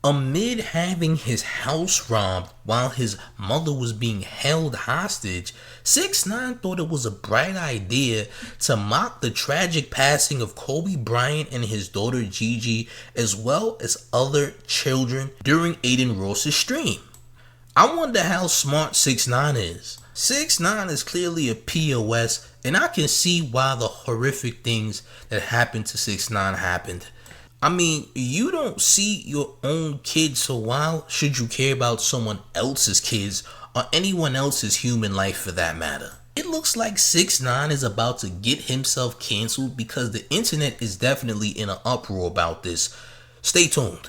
Amid having his house robbed while his mother was being held hostage, 6ix9ine thought it was a bright idea to mock the tragic passing of Kobe Bryant and his daughter Gigi, as well as other children during Adin Ross's stream. I wonder how smart 6ix9ine is. 6ix9ine is clearly a POS, and I can see why the horrific things that happened to 6ix9ine happened. I mean, you don't see your own kids, so why should you care about someone else's kids or anyone else's human life for that matter? It looks like 6ix9ine is about to get himself canceled because the internet is definitely in an uproar about this. Stay tuned.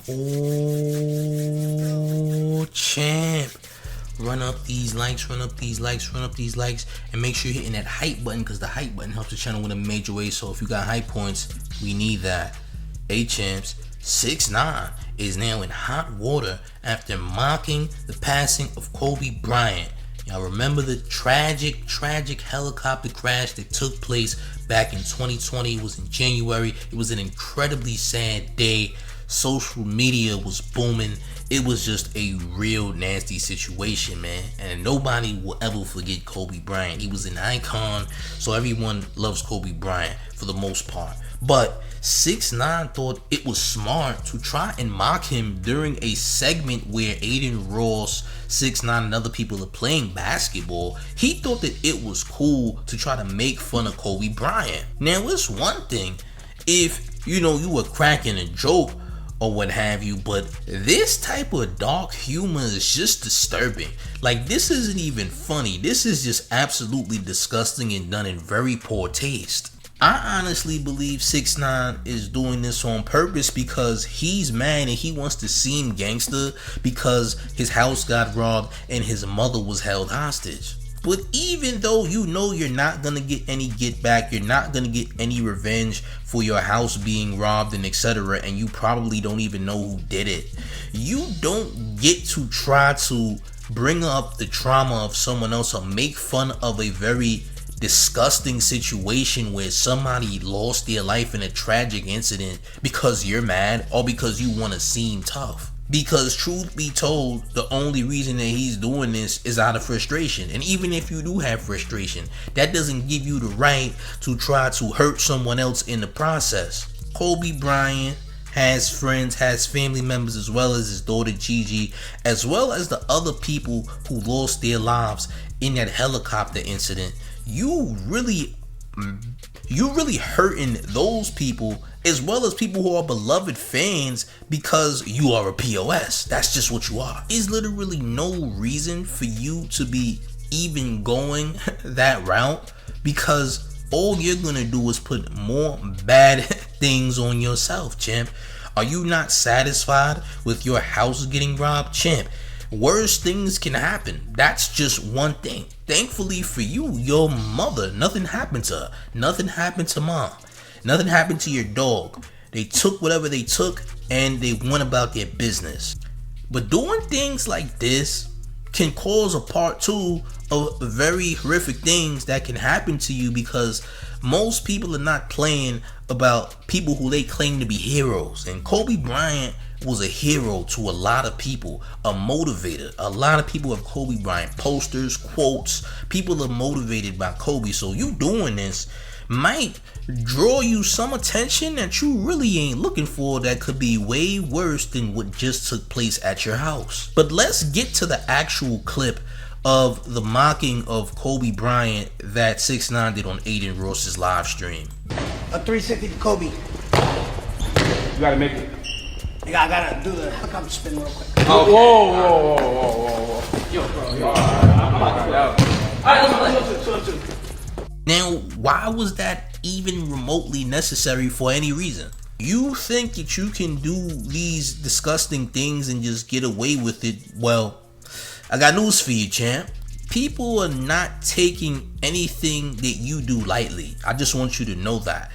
Oh, champ. Run up these likes, run up these likes, run up these likes, and make sure you're hitting that hype button because the hype button helps the channel in a major way. So if you got hype points, we need that. Hey champs, 6ix9ine is now in hot water after mocking the passing of Kobe Bryant. Y'all remember the tragic helicopter crash that took place back in 2020. It was in January. It was an incredibly sad day. Social media was booming. It was just a real nasty situation, man. And nobody will ever forget Kobe Bryant. He was an icon, so everyone loves Kobe Bryant for the most part. But 6ix9ine thought it was smart to try and mock him during a segment where Adin Ross, 6ix9ine, and other people are playing basketball. He thought that it was cool to try to make fun of Kobe Bryant. Now, it's one thing if, you were cracking a joke or what have you, but this type of dark humor is just disturbing. Like, this isn't even funny. This is just absolutely disgusting and done in very poor taste. I honestly believe 6ix9ine is doing this on purpose because he's mad and he wants to seem gangster because his house got robbed and his mother was held hostage. But even though you're not gonna get any get back, you're not gonna get any revenge for your house being robbed and etc., and you probably don't even know who did it, you don't get to try to bring up the trauma of someone else or make fun of a very disgusting situation where somebody lost their life in a tragic incident because you're mad or because you want to seem tough. Because truth be told, the only reason that he's doing this is out of frustration. And even if you do have frustration, that doesn't give you the right to try to hurt someone else in the process. Kobe Bryant has friends, has family members, as well as his daughter Gigi, as well as the other people who lost their lives in that helicopter incident. You really hurting those people, as well as people who are beloved fans, because you are a POS. That's just what you are. There's literally no reason for you to be even going that route, because all you're gonna do is put more bad things on yourself, champ. Are you not satisfied with your house getting robbed, champ? Worse things can happen. That's just one thing. Thankfully for you, your mother, nothing happened to her. Nothing happened to mom. Nothing happened to your dog. They took whatever they took and they went about their business. But doing things like this can cause a part two of very horrific things that can happen to you, because most people are not playing about people who they claim to be heroes. And Kobe Bryant was a hero to a lot of people, a motivator. A lot of people have Kobe Bryant posters, quotes. People are motivated by Kobe. So you doing this might draw you some attention that you really ain't looking for, that could be way worse than what just took place at your house. But let's get to the actual clip of the mocking of Kobe Bryant that 6ix9ine did on Adin Ross's live stream. A 360 to Kobe. You gotta make it. I gotta do the helicopter spin real quick. Oh, whoa. Yo, bro, yo. I'm about to go. Alright, let's. Now, why was that even remotely necessary for any reason? You think that you can do these disgusting things and just get away with it? Well, I got news for you, champ. People are not taking anything that you do lightly. I just want you to know that.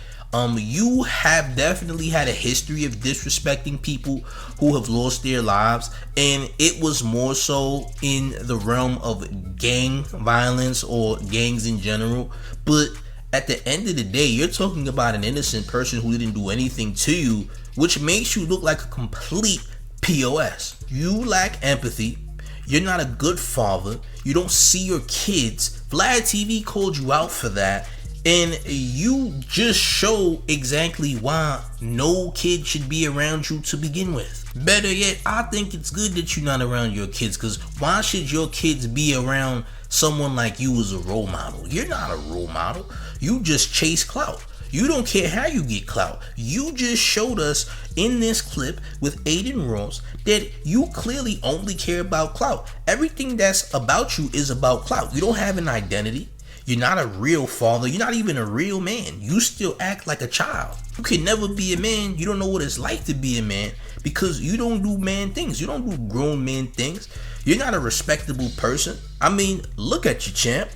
You have definitely had a history of disrespecting people who have lost their lives, and it was more so in the realm of gang violence or gangs in general. But At the end of the day, you're talking about an innocent person who didn't do anything to you, which makes you look like a complete POS. You lack empathy. You're not a good father. You don't see your kids. Vladtv called you out for that. And you just show exactly why no kid should be around you to begin with. Better yet, I think it's good that you're not around your kids, because why should your kids be around someone like you as a role model? You're not a role model. You just chase clout. You don't care how you get clout. You just showed us in this clip with Adin Ross that you clearly only care about clout. Everything that's about you is about clout. You don't have an identity. You're not a real father. You're not even a real man. You still act like a child. You can never be a man. You don't know what it's like to be a man because you don't do man things. You don't do grown man things. You're not a respectable person. I mean, look at you, champ.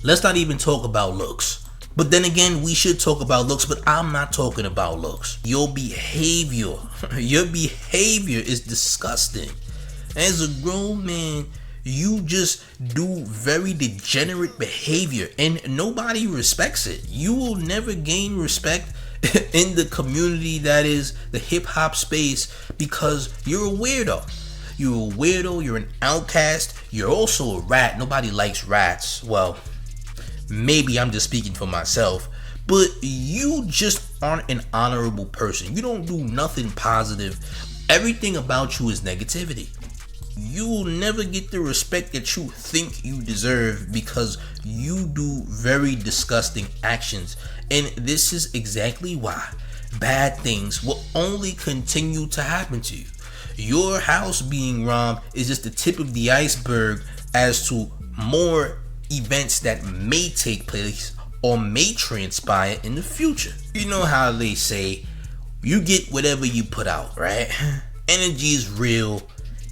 Let's not even talk about looks. But then again, we should talk about looks, but I'm not talking about looks. Your behavior is disgusting. As a grown man, you just do very degenerate behavior and nobody respects it. You will never gain respect in the community that is the hip hop space because you're a weirdo. You're a weirdo, you're an outcast, you're also a rat. Nobody likes rats. Well, maybe I'm just speaking for myself, but you just aren't an honorable person. You don't do nothing positive. Everything about you is negativity. You will never get the respect that you think you deserve because you do very disgusting actions. And this is exactly why bad things will only continue to happen to you. Your house being robbed is just the tip of the iceberg as to more events that may take place or may transpire in the future. You know how they say, you get whatever you put out, right? Energy is real.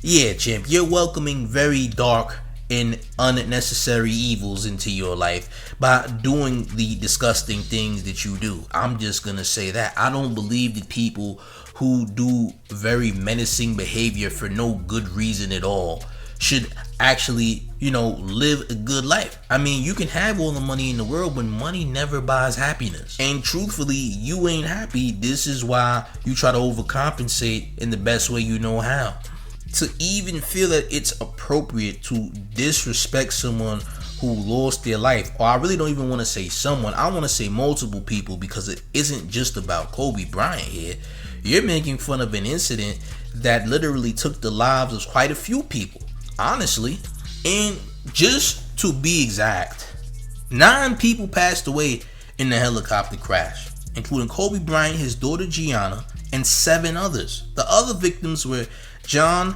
Yeah, champ, you're welcoming very dark and unnecessary evils into your life by doing the disgusting things that you do. I'm just gonna say that. I don't believe that people who do very menacing behavior for no good reason at all should actually, live a good life. I mean, you can have all the money in the world, but money never buys happiness. And truthfully, you ain't happy. This is why you try to overcompensate in the best way you know how. To even feel that it's appropriate to disrespect someone who lost their life, or I really don't even want to say someone, I want to say multiple people, because it isn't just about Kobe Bryant here. You're making fun of an incident that literally took the lives of quite a few people, honestly. And just to be exact, 9 people passed away in the helicopter crash, including Kobe Bryant, his daughter Gianna, and 7 others. The other victims were John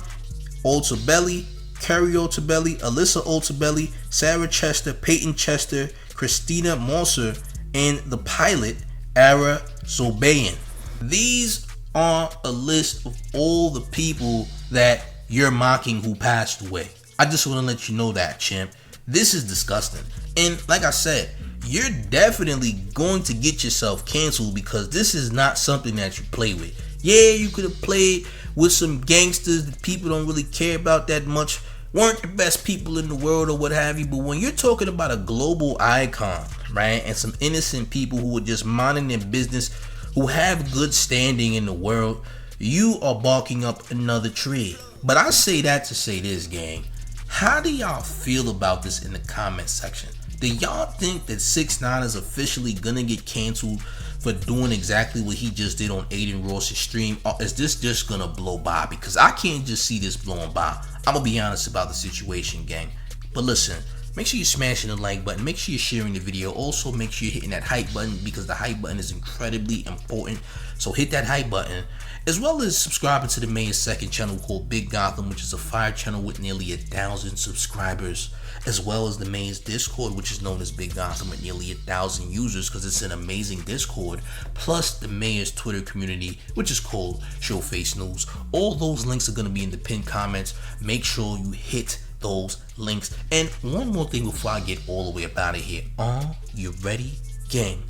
Altobelli, Kerry Altobelli, Alyssa Altobelli, Sarah Chester, Peyton Chester, Christina Mosser, and the pilot, Ara Zobayan. These are a list of all the people that you're mocking who passed away. I just want to let you know that, champ. This is disgusting. And like I said, you're definitely going to get yourself canceled because this is not something that you play with. Yeah, you could have played with some gangsters that people don't really care about that much, weren't the best people in the world or what have you, but when you're talking about a global icon, right, and some innocent people who are just minding their business, who have good standing in the world, you are barking up another tree. But I say that to say this, gang. How do y'all feel about this in the comment section? Do y'all think that 6ix9ine is officially gonna get canceled for doing exactly what he just did on Adin Ross's stream? Or is this just gonna blow by? Because I can't just see this blowing by. I'm gonna be honest about the situation, gang. But listen, make sure you're smashing the like button. Make sure you're sharing the video. Also, make sure you're hitting that hype button because the hype button is incredibly important. So hit that hype button, as well as subscribing to the main second channel called Big Gotham, which is a fire channel with nearly 1,000 subscribers, as well as the main Discord, which is known as Big Gotham, with nearly 1,000 users because it's an amazing Discord, plus the mayor's Twitter community, which is called Showface News. All those links are going to be in the pinned comments. Make sure you hit those links. And one more thing before I get all the way up out of here. Are you ready, gang?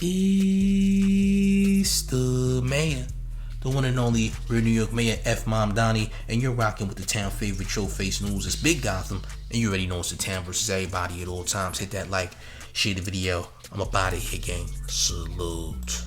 It's the mayor, the one and only real New York Mayor F. Mom Donnie, and you're rocking with the town favorite Showface News. It's Big Gotham, and you already know it's the town versus everybody at all times. Hit that like, share the video. I'm up out of here, gang. Salute.